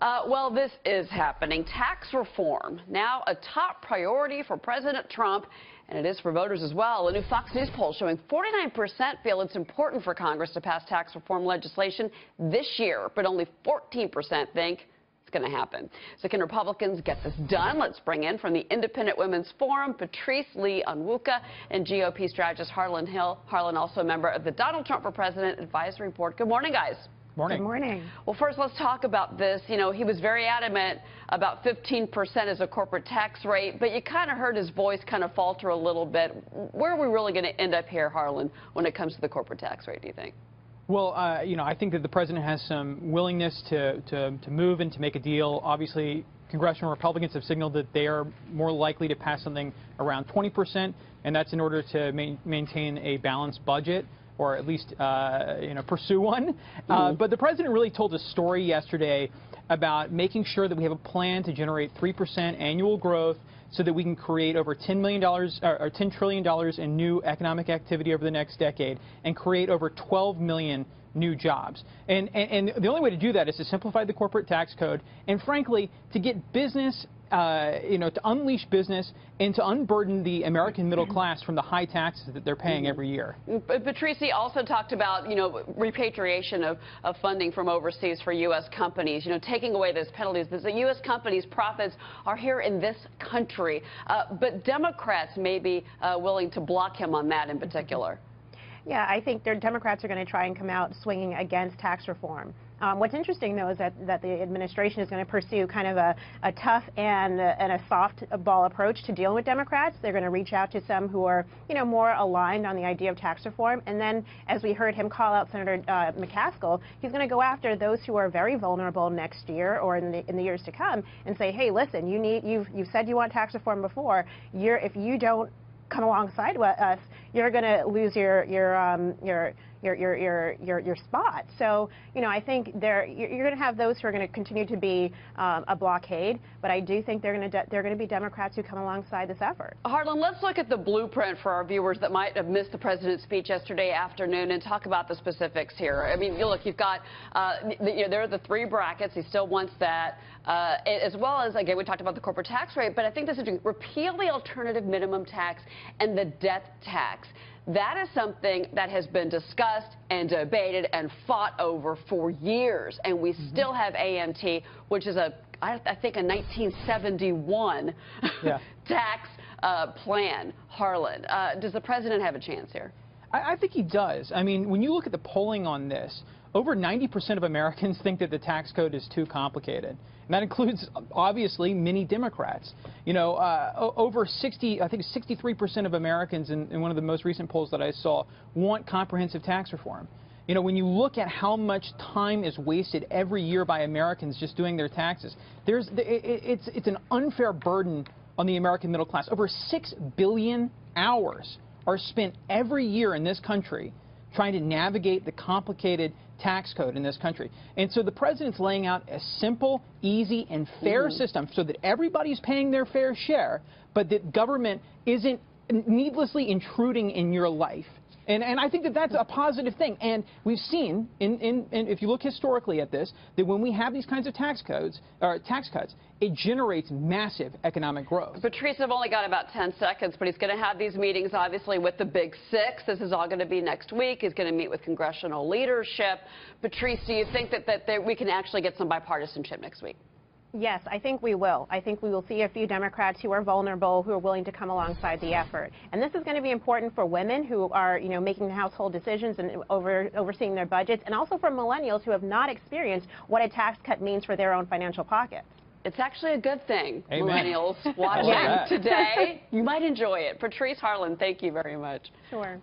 Well, this is happening. Tax reform, now a top priority for President Trump, and it is for voters as well. A new Fox News poll showing 49% feel it's important for Congress to pass tax reform legislation this year, but only 14% think it's going to happen. So can Republicans get this done? Let's bring in from the Independent Women's Forum, Patrice, Onwuka, and GOP strategist Harlan Hill. Harlan, also a member of the Donald Trump for President Advisory Board. Good morning, guys. Morning. Good morning. Well, first, let's talk about this. You know, he was very adamant about 15% as a corporate tax rate, but you kind of heard his voice kind of falter a little bit. Where are we really going to end up here, Harlan, when it comes to the corporate tax rate, do you think? Well, you know, I think that the president has some willingness to move and to make a deal. Obviously, congressional Republicans have signaled that they are more likely to pass something around 20%, and that's in order to maintain a balanced budget, or at least, you know, pursue one. But the president really told a story yesterday about making sure that we have a plan to generate 3% annual growth so that we can create over $10 trillion in new economic activity over the next decade and create over 12 million new jobs. And the only way to do that is to simplify the corporate tax code and, frankly, to get business, you know, to unleash business and to unburden the American middle class from the high taxes that they're paying every year. Patrice also talked about, you know, repatriation of funding from overseas for U.S. companies, you know, taking away those penalties. The U.S. companies' profits are here in this country, but Democrats may be willing to block him on that in particular. Yeah, I think Democrats are going to try and come out swinging against tax reform. What's interesting, though, is that the administration is going to pursue kind of a tough and a soft ball approach to dealing with Democrats. They're going to reach out to some who are, you know, more aligned on the idea of tax reform. And then, as we heard him call out Senator McCaskill, he's going to go after those who are very vulnerable next year or in the years to come and say, hey, listen, you've said you want tax reform before. If you don't come alongside us, you're going to lose your spot. So, you know, I think you're going to have those who are going to continue to be a blockade, but I do think they're going to be Democrats who come alongside this effort. Harlan, let's look at the blueprint for our viewers that might have missed the president's speech yesterday afternoon and talk about the specifics here. I mean, look, you've got, you know, there are the three brackets. He still wants that, as well as, again, we talked about the corporate tax rate, but I think this is repeal the alternative minimum tax and the death tax. That is something that has been discussed and debated and fought over for years, and we still have AMT, which is I think a 1971 tax plan. Harlan, does the president have a chance here? I think he does. I mean, when you look at the polling on this, over 90% of Americans think that the tax code is too complicated. And that includes, obviously, many Democrats. You know, over 63% of Americans in one of the most recent polls that I saw want comprehensive tax reform. You know, when you look at how much time is wasted every year by Americans just doing their taxes, it's an unfair burden on the American middle class. Over 6 billion hours are spent every year in this country trying to navigate the complicated tax code in this country. And so the president's laying out a simple, easy, and fair system so that everybody's paying their fair share, but that government isn't needlessly intruding in your life. And I think that that's a positive thing. And we've seen, if you look historically at this, that when we have these kinds of tax cuts, it generates massive economic growth. Patrice, I've only got about 10 seconds, but he's going to have these meetings, obviously, with the Big Six. This is all going to be next week. He's going to meet with congressional leadership. Patrice, do you think that we can actually get some bipartisanship next week? Yes, I think we will. I think we will see a few Democrats who are vulnerable, who are willing to come alongside the effort. And this is going to be important for women who are, you know, making household decisions and overseeing their budgets, and also for millennials who have not experienced what a tax cut means for their own financial pockets. It's actually a good thing, Amen. Millennials watching today. You might enjoy it. Patrice, Harlan, thank you very much. Sure.